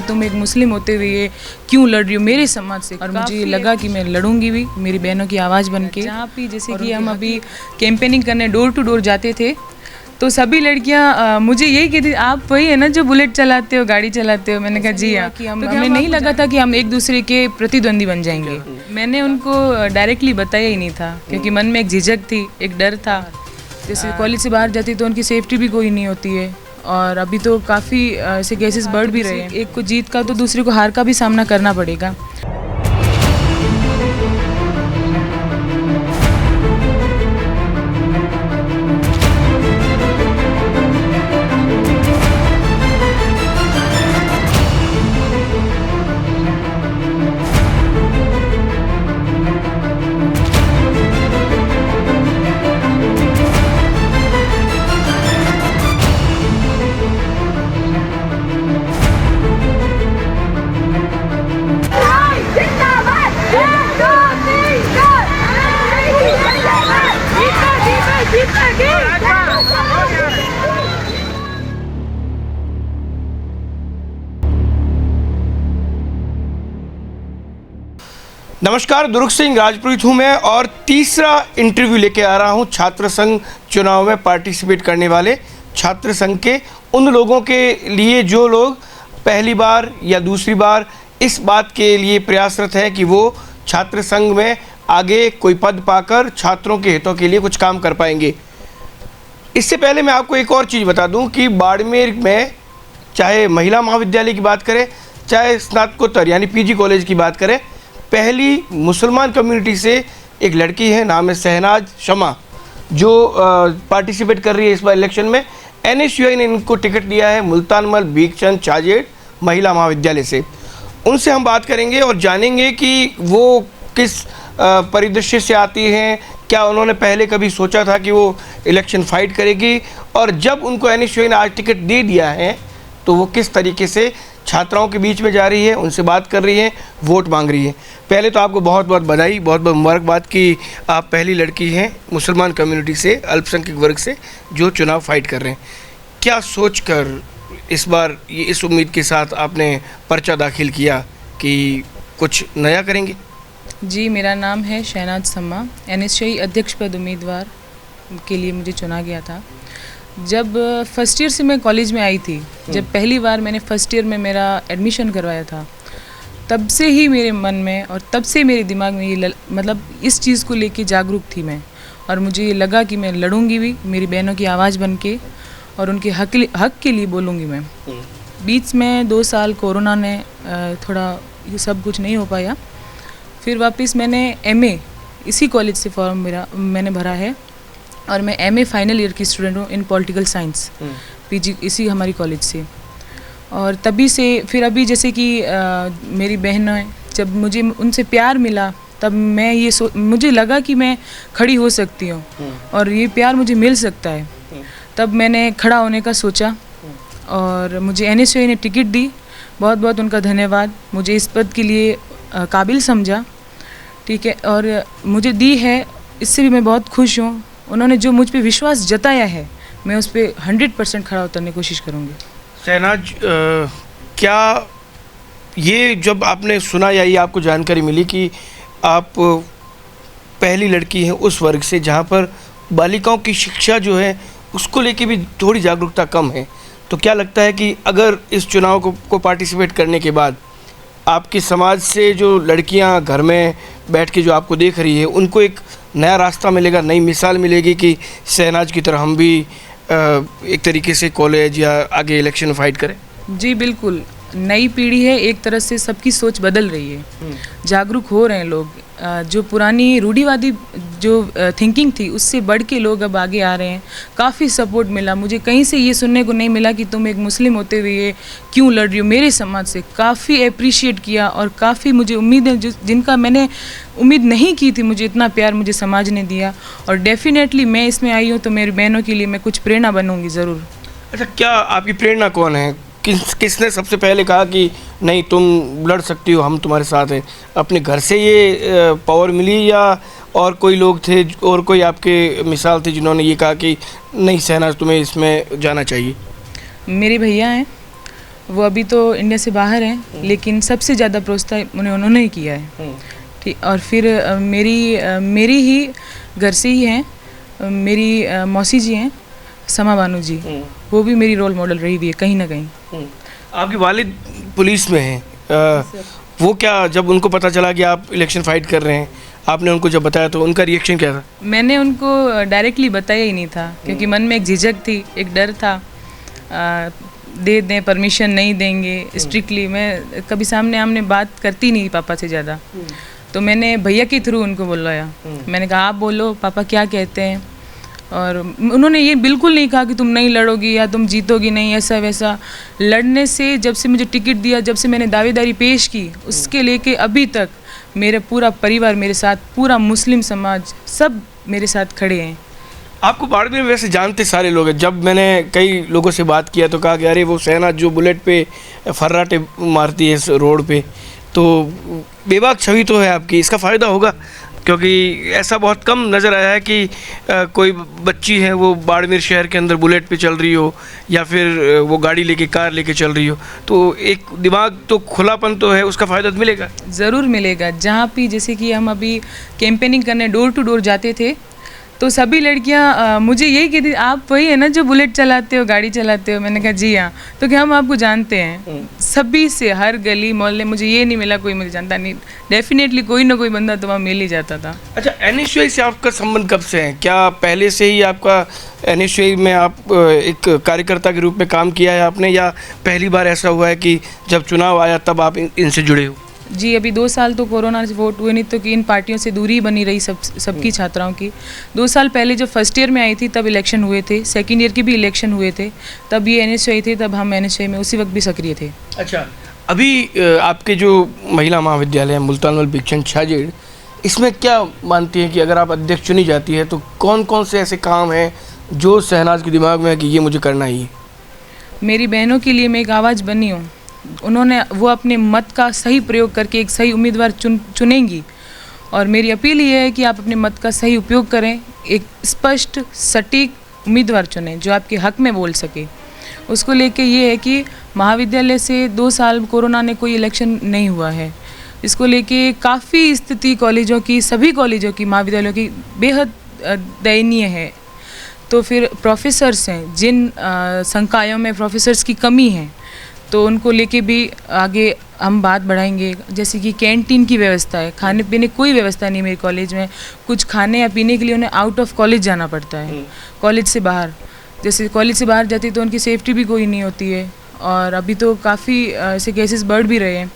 तुम एक मुस्लिम होते हुए ये क्यों लड़ रही हो मेरे समाज से। और मुझे लगा कि मैं लड़ूंगी भी मेरी बहनों की आवाज़ बन के। जहाँ भी जैसे कि हम अभी कैंपेनिंग करने डोर टू डोर जाते थे तो सभी लड़कियां मुझे यही कहती आप वही है ना जो बुलेट चलाते हो, गाड़ी चलाते हो। मैंने कहा जी हाँ। कि हमें नहीं लगा था कि हम एक दूसरे के प्रतिद्वंदी बन जाएंगे। मैंने उनको डायरेक्टली बताया ही नहीं था क्योंकि मन में एक झिझक थी, एक डर था। जैसे कॉलेज से बाहर जाती तो उनकी सेफ्टी भी कोई नहीं होती है और अभी तो काफ़ी ऐसे केसेस बढ़ भी रहे हैं। एक को जीत का तो दूसरे को हार का भी सामना करना पड़ेगा। नमस्कार, दुर्ग सिंह राजपूत हूँ मैं और तीसरा इंटरव्यू लेके आ रहा हूँ छात्र संघ चुनाव में पार्टिसिपेट करने वाले छात्र संघ के उन लोगों के लिए जो लोग पहली बार या दूसरी बार इस बात के लिए प्रयासरत है कि वो छात्र संघ में आगे कोई पद पाकर छात्रों के हितों के लिए कुछ काम कर पाएंगे। इससे पहले मैं आपको एक और चीज़ बता दूं कि बाड़मेर में चाहे महिला महाविद्यालय की बात करें, चाहे स्नातकोत्तर यानी पीजी कॉलेज की बात करें, पहली मुसलमान कम्युनिटी से एक लड़की है, नाम है शहनाज शमा, जो पार्टिसिपेट कर रही है इस बार इलेक्शन में। NSUI ने इनको टिकट दिया है मुल्तानमल भीखचंद चाजेड़ महिला महाविद्यालय से। उनसे हम बात करेंगे और जानेंगे कि वो किस परिदृश्य से आती हैं, क्या उन्होंने पहले कभी सोचा था कि वो इलेक्शन फाइट करेगी, और जब उनको NSUI ने आज टिकट दे दिया है तो वो किस तरीके से छात्राओं के बीच में जा रही है, उनसे बात कर रही है, वोट मांग रही है। पहले तो आपको बहुत बहुत बधाई, बहुत बहुत मुबारकबाद कि आप पहली लड़की हैं मुसलमान कम्युनिटी से, अल्पसंख्यक वर्ग से, जो चुनाव फाइट कर रहे हैं। क्या सोचकर इस बार ये इस उम्मीद के साथ आपने पर्चा दाखिल किया कि कुछ नया करेंगे? जी, मेरा नाम है शहनाज शमा। NSUI अध्यक्ष पद उम्मीदवार के लिए मुझे चुना गया था। जब फर्स्ट ईयर से मैं कॉलेज में आई थी, जब पहली बार मैंने फर्स्ट ईयर में मेरा एडमिशन करवाया था, तब से ही मेरे मन में और तब से मेरे दिमाग में ये मतलब इस चीज़ को लेके जागरूक थी मैं, और मुझे ये लगा कि मैं लड़ूंगी भी मेरी बहनों की आवाज़ बन के और उनके हक के लिए बोलूँगी मैं। बीच में 2 साल कोरोना ने थोड़ा ये सब कुछ नहीं हो पाया। फिर वापस मैंने MA इसी कॉलेज से फॉर्म मैंने भरा है और मैं MA फाइनल ईयर की स्टूडेंट हूँ इन पॉलिटिकल साइंस, PG इसी हमारी कॉलेज से। और तभी से फिर अभी जैसे कि मेरी बहनें, जब मुझे उनसे प्यार मिला तब मैं मुझे लगा कि मैं खड़ी हो सकती हूँ और ये प्यार मुझे मिल सकता है। तब मैंने खड़ा होने का सोचा और मुझे NSUI ने टिकट दी। बहुत बहुत उनका धन्यवाद, मुझे इस पद के लिए काबिल समझा, ठीक है, और मुझे दी है, इससे भी मैं बहुत खुश हूँ। उन्होंने जो मुझ पे विश्वास जताया है, मैं उस पर 100% खड़ा उतरने की कोशिश करूँगी। शहनाज, क्या ये जब आपने सुना या ये आपको जानकारी मिली कि आप पहली लड़की हैं उस वर्ग से जहाँ पर बालिकाओं की शिक्षा जो है उसको लेके भी थोड़ी जागरूकता कम है, तो क्या लगता है कि अगर इस चुनाव को पार्टिसिपेट करने के बाद आपके समाज से जो लड़कियां घर में बैठ के जो आपको देख रही है उनको एक नया रास्ता मिलेगा, नई मिसाल मिलेगी कि शहनाज की तरह हम भी एक तरीके से कॉलेज या आगे इलेक्शन फाइट करें? जी बिल्कुल, नई पीढ़ी है, एक तरह से सबकी सोच बदल रही है, जागरूक हो रहे हैं लोग। जो पुरानी रूढ़िवादी जो थिंकिंग थी उससे बढ़ के लोग अब आगे आ रहे हैं। काफ़ी सपोर्ट मिला मुझे, कहीं से ये सुनने को नहीं मिला कि तुम एक मुस्लिम होते हुए ये क्यों लड़ रही हो मेरे समाज से। काफ़ी अप्रिशिएट किया और काफ़ी मुझे उम्मीदें जिनका मैंने उम्मीद नहीं की थी, मुझे इतना प्यार मुझे समाज ने दिया। और डेफिनेटली मैं इसमें आई हूँ तो मेरी बहनों के लिए मैं कुछ प्रेरणा बनूँगी ज़रूर। अच्छा, क्या आपकी प्रेरणा कौन है? किसने सबसे पहले कहा कि नहीं तुम लड़ सकती हो, हम तुम्हारे साथ हैं? अपने घर से ये पावर मिली या और कोई लोग थे और कोई आपके मिसाल थे जिन्होंने ये कहा कि नहीं शहनाज तुम्हें इसमें जाना चाहिए? मेरे भैया हैं वो अभी तो इंडिया से बाहर हैं, लेकिन सबसे ज़्यादा प्रोत्साहित उन्होंने ही किया है। ठीक, और फिर मेरी ही घर से ही हैं, मेरी मौसी जी हैं, समा बानू जी, वो भी मेरी रोल मॉडल रही हुई है कहीं ना कहीं। आपके वालिद पुलिस में हैं, वो क्या, जब उनको पता चला कि आप इलेक्शन फाइट कर रहे हैं, आपने उनको जब बताया तो उनका रिएक्शन क्या था? मैंने उनको डायरेक्टली बताया ही नहीं था, क्योंकि मन में एक झिझक थी, एक डर था, दे दें परमिशन नहीं देंगे स्ट्रिक्टली। मैं कभी सामने आमने बात करती नहीं पापा से ज़्यादा, तो मैंने भैया के थ्रू उनको बुलवाया। मैंने कहा आप बोलो पापा क्या कहते हैं, और उन्होंने ये बिल्कुल नहीं कहा कि तुम नहीं लड़ोगी या तुम जीतोगी नहीं, ऐसा वैसा। लड़ने से, जब से मुझे टिकट दिया, जब से मैंने दावेदारी पेश की, उसके लेके अभी तक मेरा पूरा परिवार मेरे साथ, पूरा मुस्लिम समाज सब मेरे साथ खड़े हैं। आपको बाड़मेर में वैसे जानते सारे लोग हैं। जब मैंने कई लोगों से बात किया तो कहा कि अरे वो शहनाज जो बुलेट पे फर्राटे मारती है इस रोड पे, तो बेबाक छवि तो है आपकी, इसका फ़ायदा होगा, क्योंकि ऐसा बहुत कम नज़र आया है कि कोई बच्ची है वो बाड़मेर शहर के अंदर बुलेट पे चल रही हो, या फिर वो गाड़ी लेके, कार लेके चल रही हो। तो एक दिमाग तो खुलापन तो है, उसका फ़ायदा तो मिलेगा। ज़रूर मिलेगा। जहाँ भी, जैसे कि हम अभी कैंपेनिंग करने डोर टू डोर जाते थे, तो सभी लड़कियां मुझे यही कहती, आप वही है ना जो बुलेट चलाते हो, गाड़ी चलाते हो। मैंने कहा जी हाँ। तो क्या हम आपको जानते हैं? सभी से, हर गली मोहल्ले, मुझे ये नहीं मिला कोई मुझे जानता नहीं, डेफिनेटली कोई ना कोई बंदा तो वहाँ मिल ही जाता था। अच्छा, NSUI से आपका संबंध कब से है? क्या पहले से ही आपका NSUI में आप एक कार्यकर्ता के रूप में काम किया है आपने, या पहली बार ऐसा हुआ है कि जब चुनाव आया तब आप इनसे जुड़े हो? जी, अभी 2 साल तो कोरोना से वोट हुए नहीं, तो कि इन पार्टियों से दूरी बनी रही सबकी छात्राओं की। 2 साल पहले जब फर्स्ट ईयर में आई थी तब इलेक्शन हुए थे, सेकंड ईयर के भी इलेक्शन हुए थे, तब ये NSUI थे, तब हम NSUI में उसी वक्त भी सक्रिय थे। अच्छा, अभी आपके जो महिला महाविद्यालय है मुल्तानवल भिक्षण छाजेड़, इसमें क्या मानती हैं कि अगर आप अध्यक्ष चुनी जाती है तो कौन कौन से ऐसे काम हैं जो शहनाज के दिमाग में है कि ये मुझे करना ही है? मेरी बहनों के लिए मैं एक आवाज़ बनी हूँ। वो अपने मत का सही प्रयोग करके एक सही उम्मीदवार चुनेंगी, और मेरी अपील ये है कि आप अपने मत का सही उपयोग करें, एक स्पष्ट सटीक उम्मीदवार चुनें जो आपके हक में बोल सके। उसको लेके ये है कि महाविद्यालय से 2 साल कोरोना ने कोई इलेक्शन नहीं हुआ है, इसको लेके काफ़ी स्थिति कॉलेजों की, सभी कॉलेजों की, महाविद्यालयों की बेहद दयनीय है। तो फिर प्रोफेसर्स हैं, जिन संकायों में प्रोफेसर्स की कमी है, तो उनको लेके भी आगे हम बात बढ़ाएंगे। जैसे कि कैंटीन की व्यवस्था है, खाने पीने कोई व्यवस्था नहीं मेरे कॉलेज में, कुछ खाने या पीने के लिए उन्हें आउट ऑफ कॉलेज जाना पड़ता है, कॉलेज से बाहर। जैसे कॉलेज से बाहर जाती तो उनकी सेफ्टी भी कोई नहीं होती है, और अभी तो काफ़ी ऐसे केसेस बढ़ भी रहे हैं,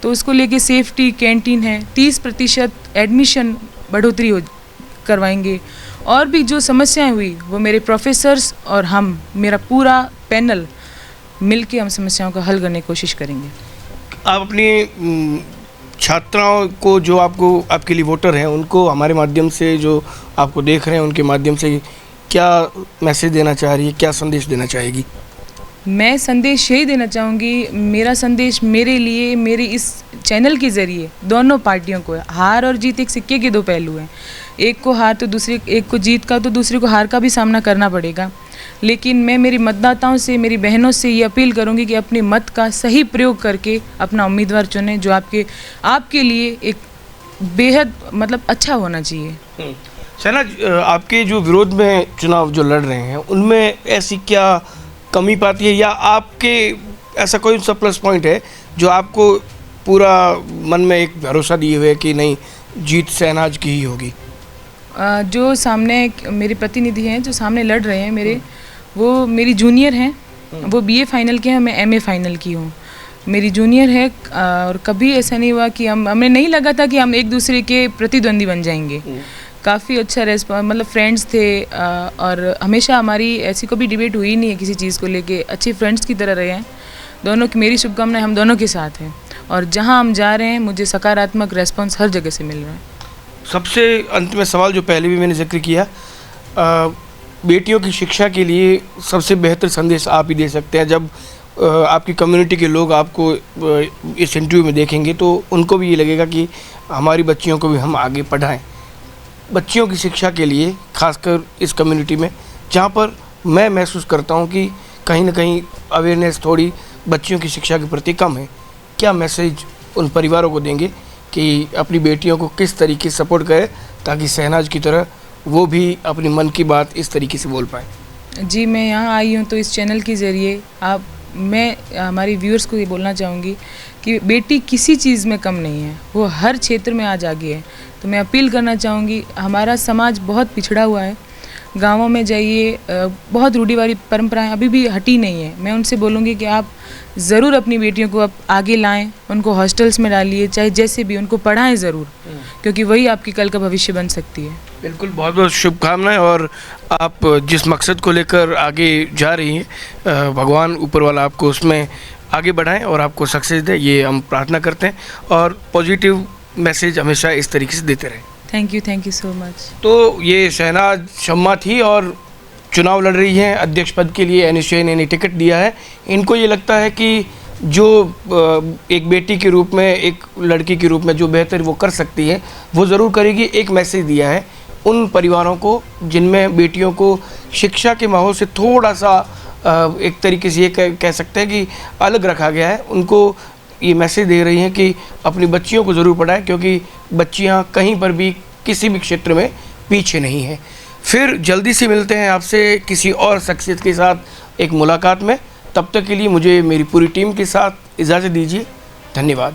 तो उसको लेके सेफ्टी, कैंटीन है, 30% एडमिशन बढ़ोतरी करवाएंगे। और भी जो समस्याएं हुई वो मेरे प्रोफेसर्स और हम, मेरा पूरा पैनल मिलके हम समस्याओं का हल करने की कोशिश करेंगे। आप अपनी छात्राओं को, जो आपके लिए वोटर हैं, उनको हमारे माध्यम से, जो आपको देख रहे हैं उनके माध्यम से क्या मैसेज देना चाह रही है, क्या संदेश देना चाहेगी? मैं संदेश यही देना चाहूँगी, मेरा संदेश मेरे लिए, मेरे इस चैनल के ज़रिए दोनों पार्टियों को है। हार और जीत एक सिक्के के 2 पहलू हैं, एक को हार तो दूसरे, एक को जीत का तो दूसरे को हार का भी सामना करना पड़ेगा। लेकिन मैं मेरी मतदाताओं से, मेरी बहनों से ये अपील करूंगी कि अपने मत का सही प्रयोग करके अपना उम्मीदवार चुनें जो आपके लिए एक बेहद मतलब अच्छा होना चाहिए। शहनाज, आपके जो विरोध में चुनाव जो लड़ रहे हैं उनमें ऐसी क्या कमी पाती है, या आपके ऐसा कोई सा प्लस पॉइंट है जो आपको पूरा मन में एक भरोसा दिए हुए कि नहीं, जीत शहनाज की ही होगी? जो सामने मेरे प्रतिनिधि हैं, जो सामने लड़ रहे हैं मेरे, वो मेरी जूनियर हैं, वो BA फाइनल के हैं, मैं MA फाइनल की हूँ। मेरी जूनियर है, और कभी ऐसा नहीं हुआ कि हमें नहीं लगा था कि हम एक दूसरे के प्रतिद्वंदी बन जाएंगे। काफ़ी अच्छा रेस्पॉन्स, मतलब फ्रेंड्स थे, और हमेशा हमारी ऐसी कोई डिबेट हुई नहीं है किसी चीज़ को लेके, अच्छे फ्रेंड्स की तरह रहे हैं दोनों की। मेरी शुभकामनाएं हम दोनों के साथ हैं, और जहाँ हम जा रहे हैं मुझे सकारात्मक रेस्पॉन्स हर जगह से मिल रहा है। सबसे अंत में सवाल जो पहले भी मैंने जिक्र किया, बेटियों की शिक्षा के लिए सबसे बेहतर संदेश आप ही दे सकते हैं। जब आपकी कम्युनिटी के लोग आपको इस इंटरव्यू में देखेंगे तो उनको भी ये लगेगा कि हमारी बच्चियों को भी हम आगे पढ़ाएं। बच्चियों की शिक्षा के लिए, खासकर इस कम्युनिटी में जहाँ पर मैं महसूस करता हूँ कि कहीं ना कहीं अवेयरनेस थोड़ी बच्चियों की शिक्षा के प्रति कम है। क्या मैसेज उन परिवारों को देंगे कि अपनी बेटियों को किस तरीके से सपोर्ट करें ताकि शहनाज की तरह वो भी अपनी मन की बात इस तरीके से बोल पाएँ? जी, मैं यहाँ आई हूँ तो इस चैनल के ज़रिए मैं हमारी व्यूअर्स को ये बोलना चाहूँगी कि बेटी किसी चीज़ में कम नहीं है, वो हर क्षेत्र में आज आगे है। तो मैं अपील करना चाहूँगी, हमारा समाज बहुत पिछड़ा हुआ है, गांवों में जाइए बहुत रूढ़िवादी परंपराएं अभी भी हटी नहीं है। मैं उनसे बोलूँगी कि आप ज़रूर अपनी बेटियों को अब आगे लाएं, उनको हॉस्टल्स में डालिए, चाहे जैसे भी उनको पढ़ाएं ज़रूर, क्योंकि वही आपकी कल का भविष्य बन सकती है। बिल्कुल, बहुत बहुत शुभकामनाएं। और आप जिस मकसद को लेकर आगे जा रही हैं, भगवान ऊपर वाला आपको उसमें आगे बढ़ाएं और आपको सक्सेस दे, ये हम प्रार्थना करते हैं। और पॉजिटिव मैसेज हमेशा इस तरीके से देते रहें। Thank you so much. तो ये शहनाज शम्मा थी और चुनाव लड़ रही हैं अध्यक्ष पद के लिए। NSCI ने टिकट दिया है। इनको ये लगता है कि जो एक बेटी के रूप में, एक लड़की के रूप में जो बेहतर वो कर सकती है वो ज़रूर करेगी। एक मैसेज दिया है उन परिवारों को जिनमें बेटियों को शिक्षा के माहौल से थोड़ा सा एक तरीके से ये कह सकते हैं कि अलग रखा गया है। उनको ये मैसेज दे रही हैं कि अपनी बच्चियों को ज़रूर पढ़ाएं, क्योंकि बच्चियां कहीं पर भी किसी भी क्षेत्र में पीछे नहीं हैं। फिर जल्दी से मिलते हैं आपसे किसी और शख्सियत के साथ एक मुलाकात में। तब तक के लिए मुझे मेरी पूरी टीम के साथ इजाज़त दीजिए। धन्यवाद।